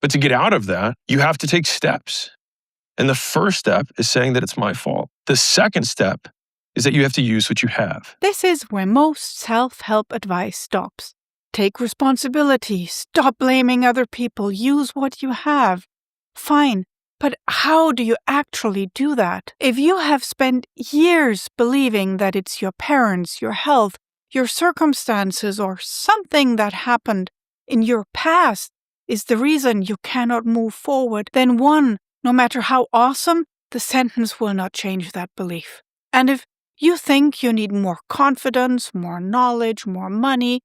But to get out of that, you have to take steps. And the first step is saying that it's my fault. The second step is that you have to use what you have. This is where most self-help advice stops. Take responsibility. Stop blaming other people. Use what you have. Fine. But how do you actually do that? If you have spent years believing that it's your parents, your health, your circumstances, or something that happened in your past is the reason you cannot move forward, then no matter how awesome, the sentence will not change that belief. And if you think you need more confidence, more knowledge, more money,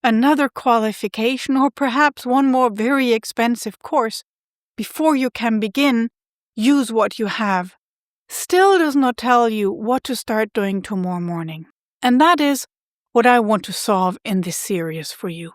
another qualification, or perhaps one more very expensive course, before you can begin, use what you have, still does not tell you what to start doing tomorrow morning. And that is what I want to solve in this series for you.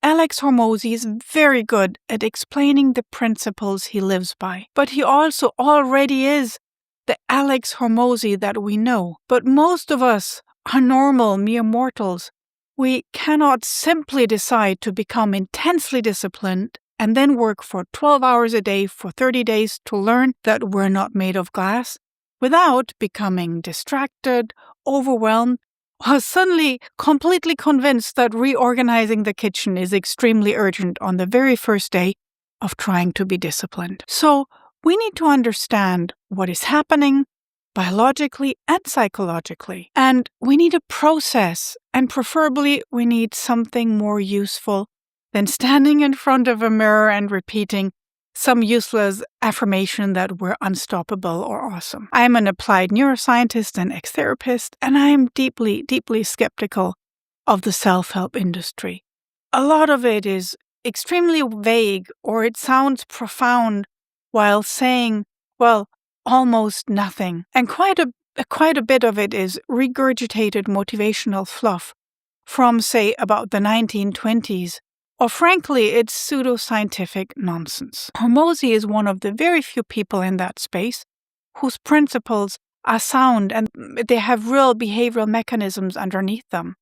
Alex Hormozi is very good at explaining the principles he lives by, but he also already is the Alex Hormozi that we know. But most of us are normal, mere mortals. We cannot simply decide to become intensely disciplined and then work for 12 hours a day for 30 days to learn that we're not made of glass without becoming distracted, overwhelmed, or suddenly completely convinced that reorganizing the kitchen is extremely urgent on the very first day of trying to be disciplined. So we need to understand what is happening biologically and psychologically. And we need a process, and preferably we need something more useful than standing in front of a mirror and repeating some useless affirmation that we're unstoppable or awesome. I'm an applied neuroscientist and ex-therapist, and I am deeply, deeply skeptical of the self-help industry. A lot of it is extremely vague, or it sounds profound while saying, well, almost nothing. And quite a bit of it is regurgitated motivational fluff from, say, about the 1920s. Or frankly, it's pseudoscientific nonsense. Hormozi is one of the very few people in that space whose principles are sound and they have real behavioral mechanisms underneath them.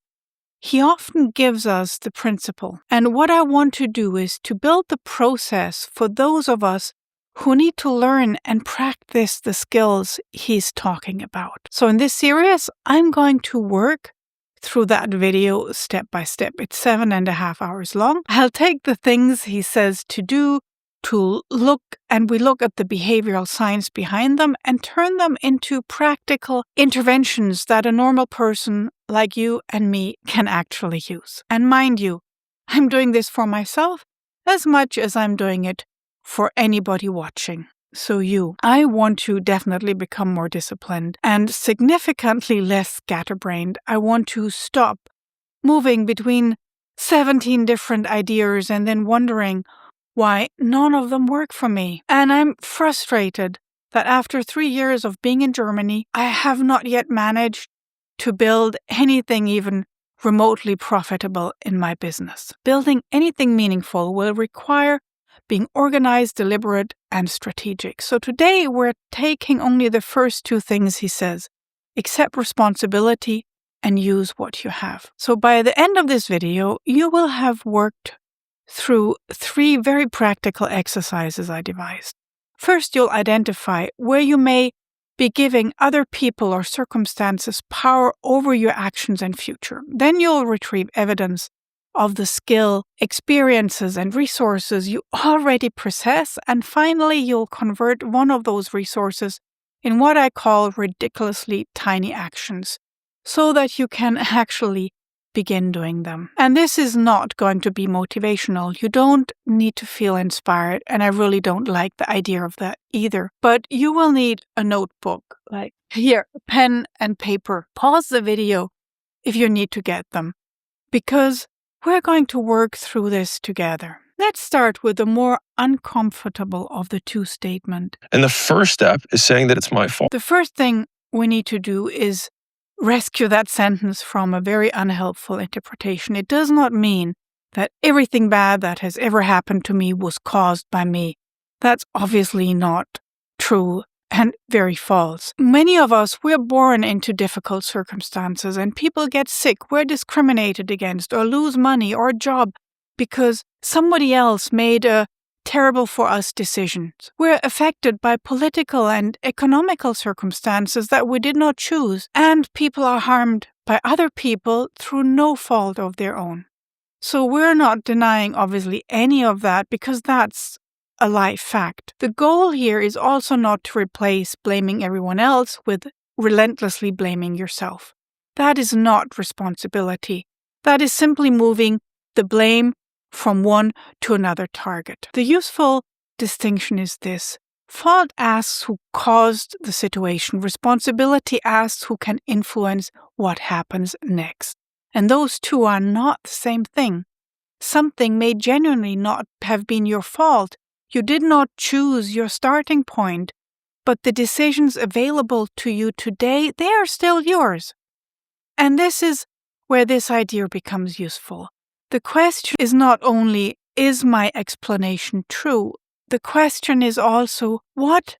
He often gives us the principle. And what I want to do is to build the process for those of us who need to learn and practice the skills he's talking about. So in this series, I'm going to work through that video step by step. It's 7.5 hours long. I'll take the things he says to do, to look, and we look at the behavioral science behind them and turn them into practical interventions that a normal person like you and me can actually use. And mind you, I'm doing this for myself as much as I'm doing it for anybody watching. So I want to definitely become more disciplined and significantly less scatterbrained. I want to stop moving between 17 different ideas and then wondering why none of them work for me. And I'm frustrated that after 3 years of being in Germany, I have not yet managed to build anything even remotely profitable in my business. Building anything meaningful will require being organized, deliberate, and strategic. So today we're taking only the first two things he says: accept responsibility and use what you have. So by the end of this video, you will have worked through 3 very practical exercises I devised. First, you'll identify where you may be giving other people or circumstances power over your actions and future. Then you'll retrieve evidence of the skill, experiences, and resources you already possess. And finally, you'll convert one of those resources in what I call ridiculously tiny actions so that you can actually begin doing them. And this is not going to be motivational. You don't need to feel inspired, and I really don't like the idea of that either. But you will need a notebook, like here, a pen and paper. Pause the video if you need to get them, because we're going to work through this together. Let's start with the more uncomfortable of the two statements. And the first step is saying that it's my fault. The first thing we need to do is rescue that sentence from a very unhelpful interpretation. It does not mean that everything bad that has ever happened to me was caused by me. That's obviously not true and very false. Many of us, we're born into difficult circumstances, and people get sick, we're discriminated against, or lose money or a job because somebody else made a terrible for us decisions. We're affected by political and economical circumstances that we did not choose, and people are harmed by other people through no fault of their own. So we're not denying, obviously, any of that because that's a life fact. The goal here is also not to replace blaming everyone else with relentlessly blaming yourself. That is not responsibility. That is simply moving the blame from one to another target. The useful distinction is this. Fault asks who caused the situation. Responsibility asks who can influence what happens next. And those two are not the same thing. Something may genuinely not have been your fault. You did not choose your starting point, but the decisions available to you today, they are still yours. And this is where this idea becomes useful. The question is not only, is my explanation true? The question is also, what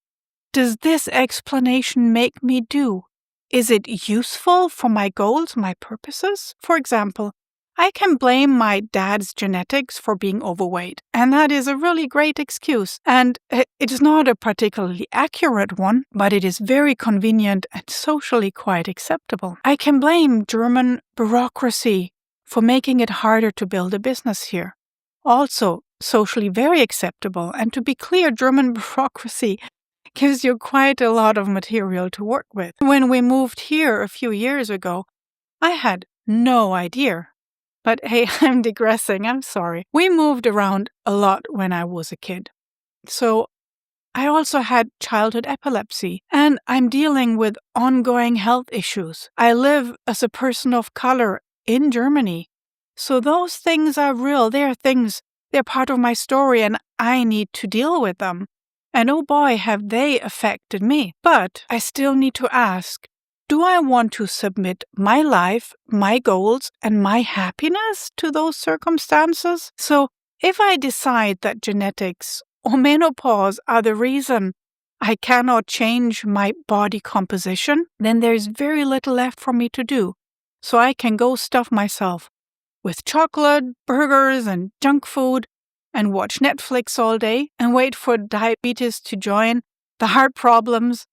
does this explanation make me do? Is it useful for my goals, my purposes? For example, I can blame my dad's genetics for being overweight, and that is a really great excuse. And it's not a particularly accurate one, but it is very convenient and socially quite acceptable. I can blame German bureaucracy for making it harder to build a business here. Also, socially very acceptable. And to be clear, German bureaucracy gives you quite a lot of material to work with. When we moved here a few years ago, I had no idea. But hey, I'm digressing, I'm sorry. We moved around a lot when I was a kid. So I also had childhood epilepsy, and I'm dealing with ongoing health issues. I live as a person of color in Germany. So those things are real. They're part of my story, and I need to deal with them. And oh boy, have they affected me. But I still need to ask, do I want to submit my life, my goals, and my happiness to those circumstances? So if I decide that genetics or menopause are the reason I cannot change my body composition, then there's very little left for me to do. So I can go stuff myself with chocolate, burgers, and junk food, and watch Netflix all day and wait for diabetes to join, the heart problems,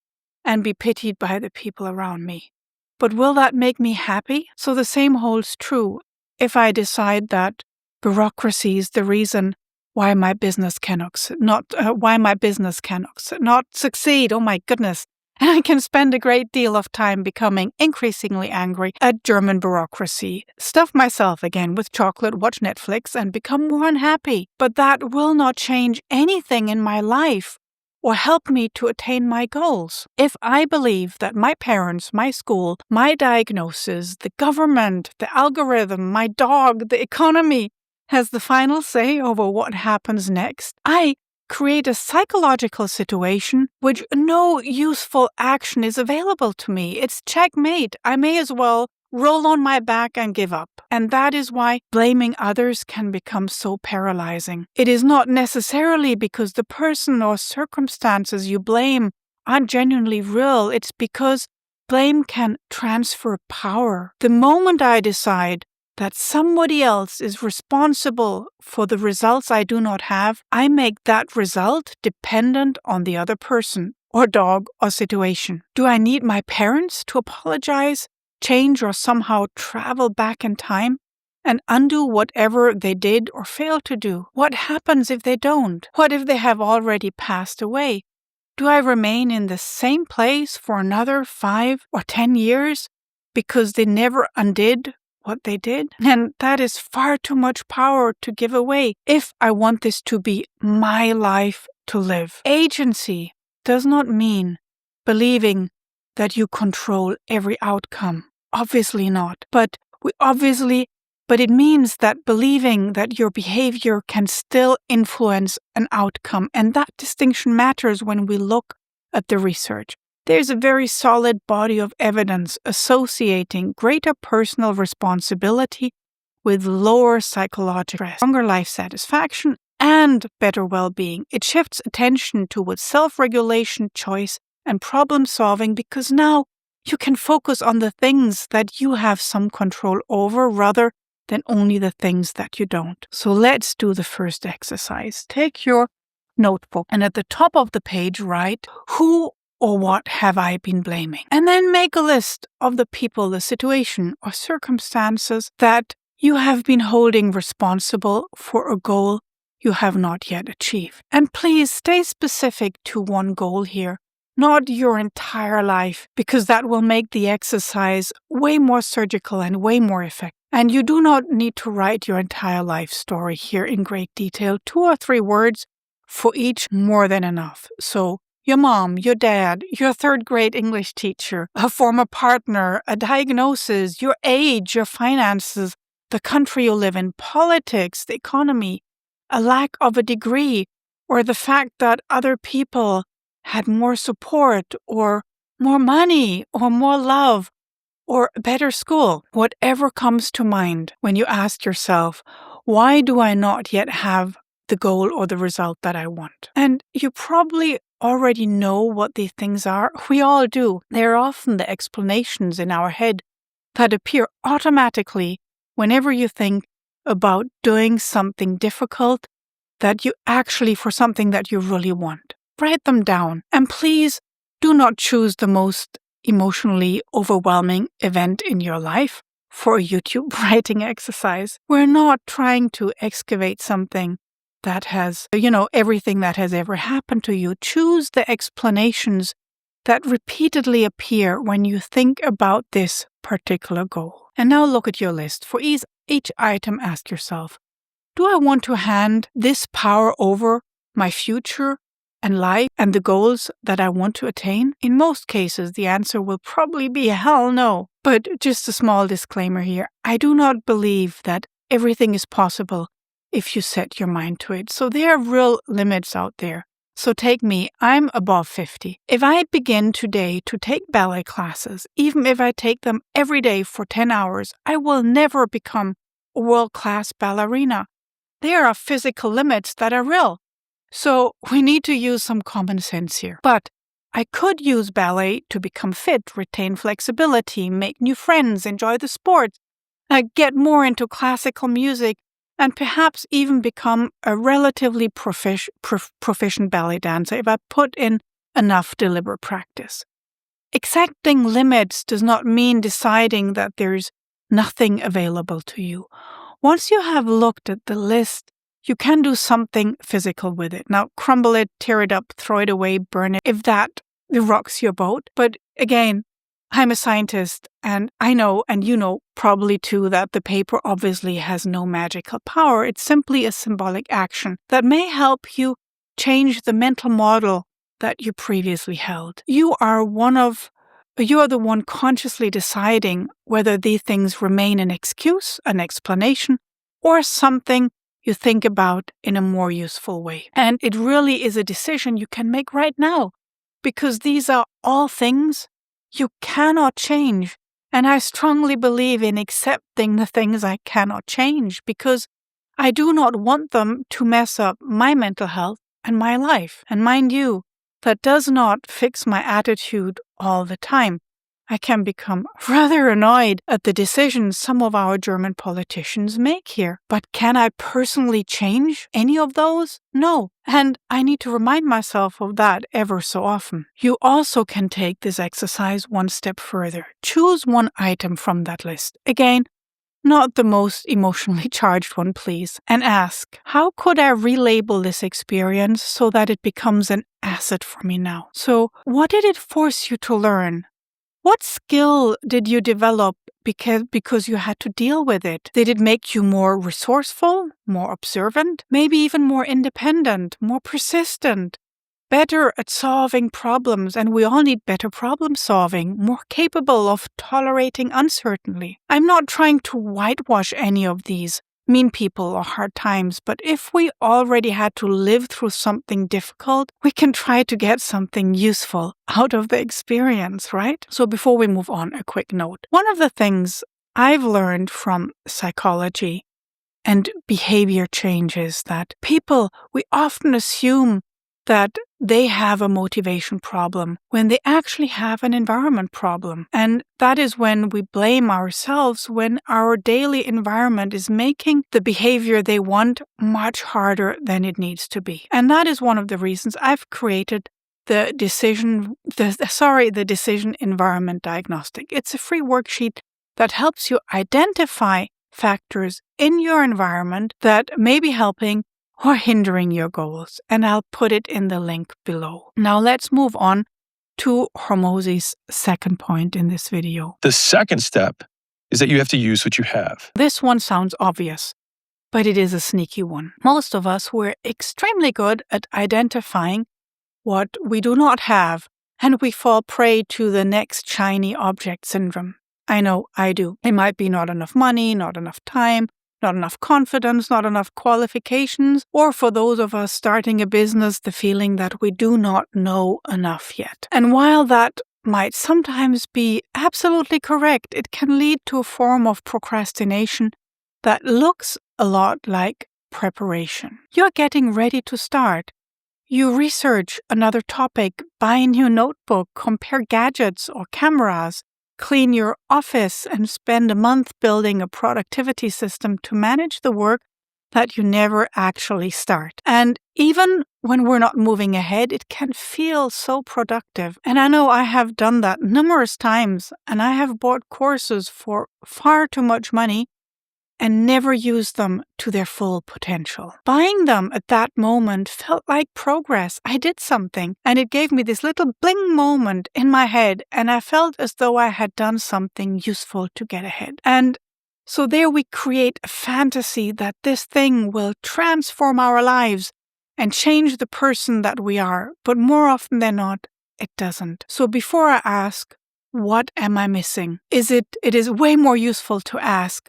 and be pitied by the people around me. But will that make me happy? So the same holds true if I decide that bureaucracy is the reason why my business cannot succeed. Oh my goodness. And I can spend a great deal of time becoming increasingly angry at German bureaucracy, stuff myself again with chocolate, watch Netflix, and become more unhappy. But that will not change anything in my life or help me to attain my goals. If I believe that my parents, my school, my diagnosis, the government, the algorithm, my dog, the economy has the final say over what happens next, I create a psychological situation which no useful action is available to me. It's checkmate. I may as well roll on my back and give up. And that is why blaming others can become so paralyzing. It is not necessarily because the person or circumstances you blame aren't genuinely real. It's because blame can transfer power. The moment I decide that somebody else is responsible for the results I do not have, I make that result dependent on the other person or dog or situation. Do I need my parents to apologize, change, or somehow travel back in time and undo whatever they did or failed to do? What happens if they don't? What if they have already passed away? Do I remain in the same place for another 5 or 10 years because they never undid what they did? And that is far too much power to give away if I want this to be my life to live. Agency does not mean believing that you control every outcome. Obviously not. But it means that believing that your behavior can still influence an outcome. And that distinction matters when we look at the research. There's a very solid body of evidence associating greater personal responsibility with lower psychological stress, stronger life satisfaction, and better well-being. It shifts attention towards self-regulation, choice, and problem-solving because now you can focus on the things that you have some control over rather than only the things that you don't. So let's do the first exercise. Take your notebook. And at the top of the page, write, who or what have I been blaming? And then make a list of the people, the situation, or circumstances that you have been holding responsible for a goal you have not yet achieved. And please stay specific to one goal here, not your entire life, because that will make the exercise way more surgical and way more effective. And you do not need to write your entire life story here in great detail. 2 or 3 words for each, more than enough. So your mom, your dad, your 3rd grade English teacher, a former partner, a diagnosis, your age, your finances, the country you live in, politics, the economy, a lack of a degree, or the fact that other people had more support or more money or more love or a better school. Whatever comes to mind when you ask yourself, why do I not yet have the goal or the result that I want? And you probably already know what these things are. We all do. They're often the explanations in our head that appear automatically whenever you think about doing something difficult that you actually, for something that you really want. Write them down. And please do not choose the most emotionally overwhelming event in your life for a YouTube writing exercise. We're not trying to excavate something that has, everything that has ever happened to you. Choose the explanations that repeatedly appear when you think about this particular goal. And now look at your list. For each item, ask yourself, do I want to hand this power over my future and life and the goals that I want to attain? In most cases, the answer will probably be hell no. But just a small disclaimer here. I do not believe that everything is possible if you set your mind to it. So there are real limits out there. So take me, I'm above 50. If I begin today to take ballet classes, even if I take them every day for 10 hours, I will never become a world-class ballerina. There are physical limits that are real. So we need to use some common sense here. But I could use ballet to become fit, retain flexibility, make new friends, enjoy the sport, get more into classical music, and perhaps even become a relatively proficient ballet dancer if I put in enough deliberate practice. Exacting limits does not mean deciding that there's nothing available to you. Once you have looked at the list, you can do something physical with it. Now, crumble it, tear it up, throw it away, burn it, if that rocks your boat. But again, I'm a scientist, and I know, and you know probably too, that the paper obviously has no magical power. It's simply a symbolic action that may help you change the mental model that you previously held. You are the one consciously deciding whether these things remain an excuse, an explanation, or something you think about in a more useful way. And it really is a decision you can make right now, because these are all things you cannot change. And I strongly believe in accepting the things I cannot change, because I do not want them to mess up my mental health and my life. And mind you, that does not fix my attitude all the time. I can become rather annoyed at the decisions some of our German politicians make here. But can I personally change any of those? No. And I need to remind myself of that ever so often. You also can take this exercise one step further. Choose one item from that list. Again, not the most emotionally charged one, please. And ask, how could I relabel this experience so that it becomes an asset for me now? So, what did it force you to learn? What skill did you develop because you had to deal with it? Did it make you more resourceful, more observant, maybe even more independent, more persistent, better at solving problems? And we all need better problem solving, more capable of tolerating uncertainty. I'm not trying to whitewash any of these mean people or hard times, but if we already had to live through something difficult, we can try to get something useful out of the experience, right? So before we move on, a quick note. One of the things I've learned from psychology and behavior change is that we often assume that they have a motivation problem when they actually have an environment problem. And that is when we blame ourselves when our daily environment is making the behavior they want much harder than it needs to be. And that is one of the reasons I've created the decision environment diagnostic. It's a free worksheet that helps you identify factors in your environment that may be helping or hindering your goals, and I'll put it in the link below. Now let's move on to Hormozi's second point in this video. The second step is that you have to use what you have. This one sounds obvious, but it is a sneaky one. Most of us were extremely good at identifying what we do not have, and we fall prey to the next shiny object syndrome. I know I do. It might be not enough money, not enough time, not enough confidence, not enough qualifications, or for those of us starting a business, the feeling that we do not know enough yet. And while that might sometimes be absolutely correct, it can lead to a form of procrastination that looks a lot like preparation. You're getting ready to start. You research another topic, buy a new notebook, compare gadgets or cameras, clean your office, and spend a month building a productivity system to manage the work that you never actually start. And even when we're not moving ahead, it can feel so productive. And I know I have done that numerous times, and I have bought courses for far too much money and never used them to their full potential. Buying them at that moment felt like progress. I did something, and it gave me this little bling moment in my head, and I felt as though I had done something useful to get ahead. And so there we create a fantasy that this thing will transform our lives and change the person that we are, but more often than not, it doesn't. So before I ask, what am I missing? It is way more useful to ask,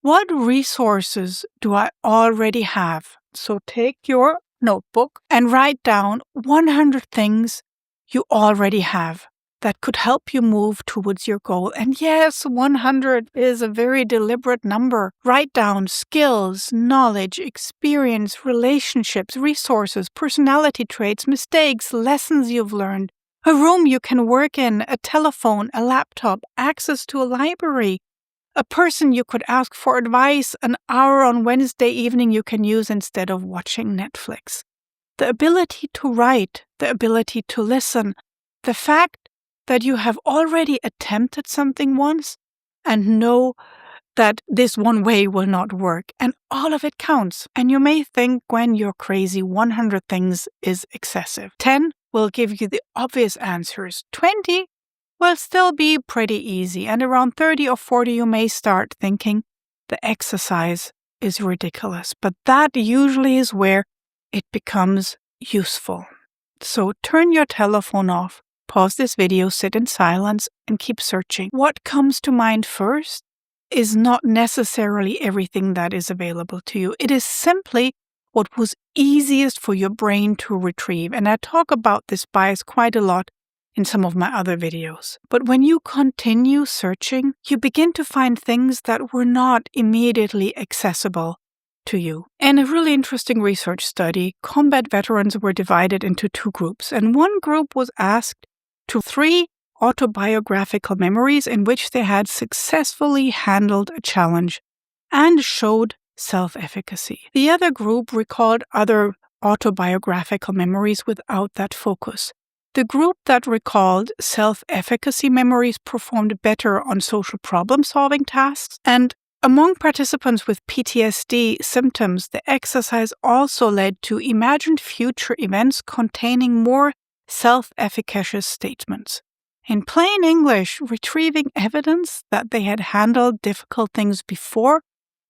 what resources do I already have? So take your notebook and write down 100 things you already have that could help you move towards your goal. And yes, 100 is a very deliberate number. Write down skills, knowledge, experience, relationships, resources, personality traits, mistakes, lessons you've learned, a room you can work in, a telephone, a laptop, access to a library, a person you could ask for advice, an hour on Wednesday evening you can use instead of watching Netflix. The ability to write, the ability to listen, the fact that you have already attempted something once and know that this one way will not work, and all of it counts. And you may think, Gwen, you're crazy, 100 things is excessive. 10 will give you the obvious answers. 20 will still be pretty easy, and around 30 or 40 you may start thinking the exercise is ridiculous, but that usually is where it becomes useful. So turn your telephone off, pause this video, sit in silence, and keep searching. What comes to mind first is not necessarily everything that is available to you. It is simply what was easiest for your brain to retrieve, and I talk about this bias quite a lot in some of my other videos. But when you continue searching, you begin to find things that were not immediately accessible to you. In a really interesting research study, combat veterans were divided into two groups, and one group was asked to 3 autobiographical memories in which they had successfully handled a challenge and showed self-efficacy. The other group recalled other autobiographical memories without that focus. The group that recalled self-efficacy memories performed better on social problem-solving tasks, and among participants with PTSD symptoms, the exercise also led to imagined future events containing more self-efficacious statements. In plain English, retrieving evidence that they had handled difficult things before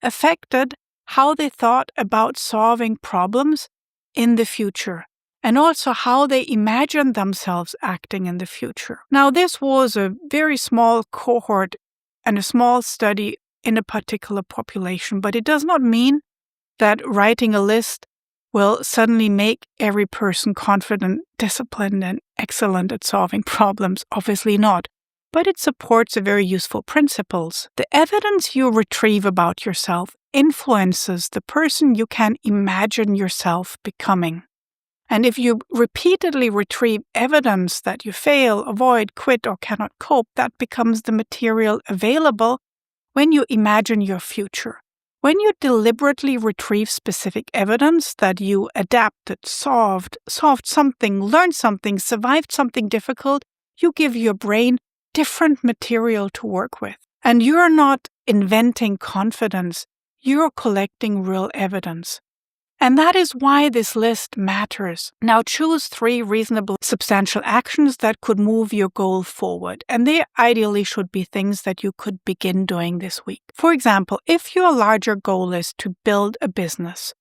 affected how they thought about solving problems in the future, and also how they imagined themselves acting in the future. Now, this was a very small cohort and a small study in a particular population, but it does not mean that writing a list will suddenly make every person confident, disciplined, and excellent at solving problems. Obviously not. But it supports very useful principles. The evidence you retrieve about yourself influences the person you can imagine yourself becoming. And if you repeatedly retrieve evidence that you fail, avoid, quit, or cannot cope, that becomes the material available when you imagine your future. When you deliberately retrieve specific evidence that you adapted, solved something, learned something, survived something difficult, you give your brain different material to work with. And you're not inventing confidence, you're collecting real evidence. And that is why this list matters. Now choose 3 reasonable, substantial actions that could move your goal forward. And they ideally should be things that you could begin doing this week. For example, if your larger goal is to build a business,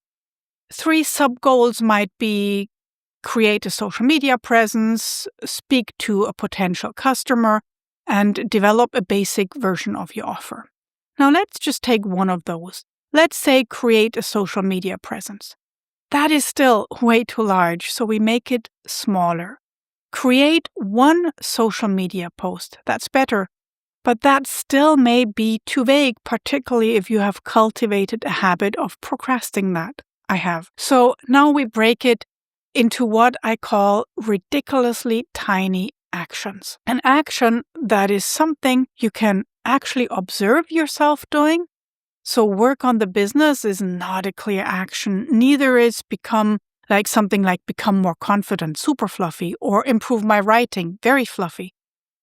3 sub-goals might be create a social media presence, speak to a potential customer, and develop a basic version of your offer. Now let's just take one of those. Let's say create a social media presence. That is still way too large, so we make it smaller. Create 1 social media post. That's better. But that still may be too vague, particularly if you have cultivated a habit of procrastinating that. I have. So now we break it into what I call ridiculously tiny actions. An action that is something you can actually observe yourself doing. So work on the business is not a clear action. Neither is become more confident, super fluffy, or improve my writing, very fluffy.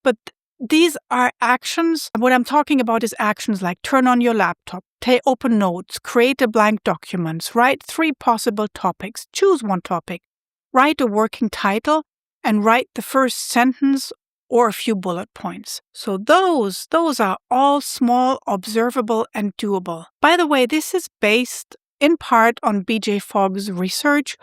But these are actions. What I'm talking about is actions like turn on your laptop, open notes, create a blank document, write 3 possible topics, choose 1 topic, write a working title, and write the first sentence or a few bullet points. So those are all small, observable, and doable. By the way, this is based in part on B.J. Fogg's research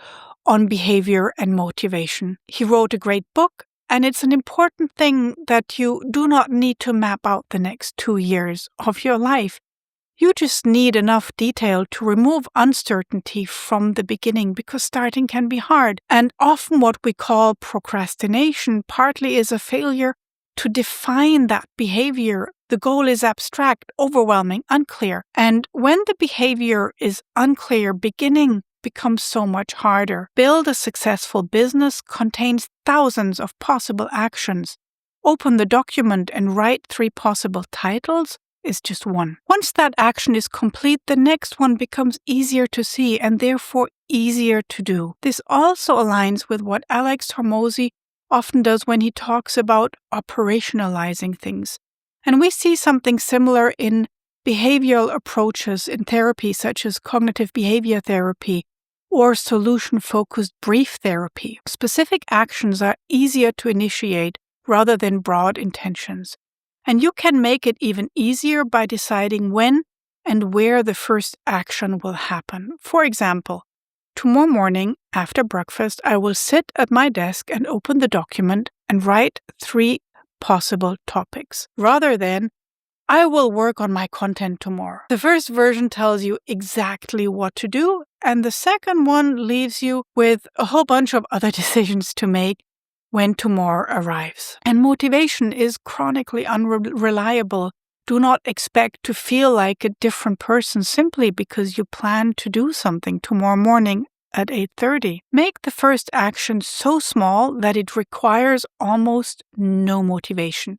on behavior and motivation. He wrote a great book, and it's an important thing that you do not need to map out the next 2 years of your life. You just need enough detail to remove uncertainty from the beginning, because starting can be hard. And often what we call procrastination partly is a failure to define that behavior. The goal is abstract, overwhelming, unclear. And when the behavior is unclear, beginning becomes so much harder. Build a successful business contains thousands of possible actions. Open the document and write 3 possible titles is just 1. Once that action is complete, the next one becomes easier to see and therefore easier to do. This also aligns with what Alex Hormozi often does when he talks about operationalizing things. And we see something similar in behavioral approaches in therapy, such as cognitive behavior therapy or solution-focused brief therapy. Specific actions are easier to initiate rather than broad intentions. And you can make it even easier by deciding when and where the first action will happen. For example, tomorrow morning after breakfast, I will sit at my desk and open the document and write 3 possible topics, rather than I will work on my content tomorrow. The first version tells you exactly what to do, and the second one leaves you with a whole bunch of other decisions to make when tomorrow arrives. And motivation is chronically unreliable. Do not expect to feel like a different person simply because you plan to do something tomorrow morning at 8:30. Make the first action so small that it requires almost no motivation.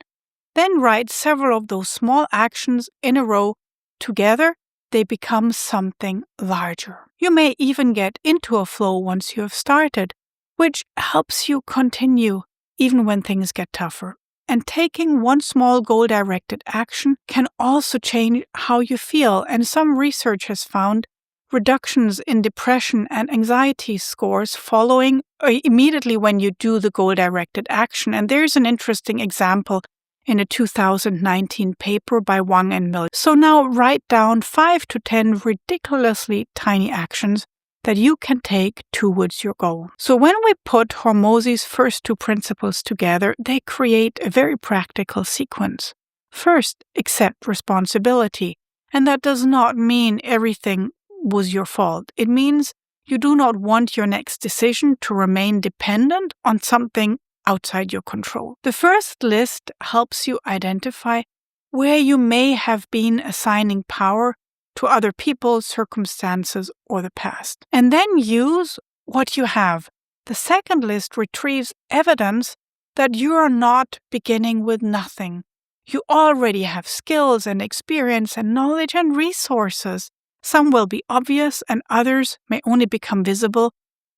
Then write several of those small actions in a row. Together, they become something larger. You may even get into a flow once you have started, which helps you continue even when things get tougher. And taking 1 small goal-directed action can also change how you feel. And some research has found reductions in depression and anxiety scores following immediately when you do the goal-directed action. And there's an interesting example in a 2019 paper by Wang and Miller. So now write down 5 to 10 ridiculously tiny actions that you can take towards your goal. So when we put Hormozi's first 2 principles together, they create a very practical sequence. First, accept responsibility. And that does not mean everything was your fault. It means you do not want your next decision to remain dependent on something outside your control. The first list helps you identify where you may have been assigning power to other people, circumstances, or the past. And then use what you have The second list retrieves evidence that you are not beginning with nothing. You already have skills and experience and knowledge and resources. Some will be obvious and others may only become visible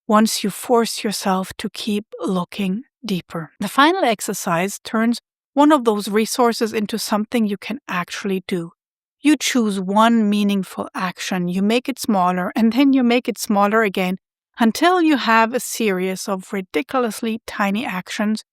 once you force yourself to keep looking deeper. The final exercise turns one of those resources into something you can actually do. You choose one meaningful action, you make it smaller, and then you make it smaller again until you have a series of ridiculously tiny actions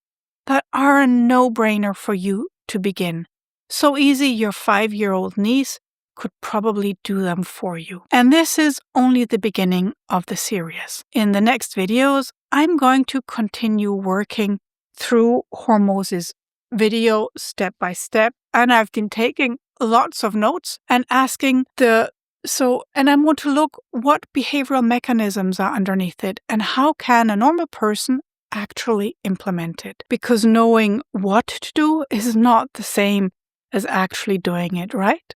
that are a no-brainer for you to begin. So easy your 5-year-old niece could probably do them for you. And this is only the beginning of the series. In the next videos, I'm going to continue working through Hormozi's video step by step, and I've been taking lots of notes and asking and I want to look what behavioral mechanisms are underneath it and how can a normal person actually implement it. Because knowing what to do is not the same as actually doing it, right?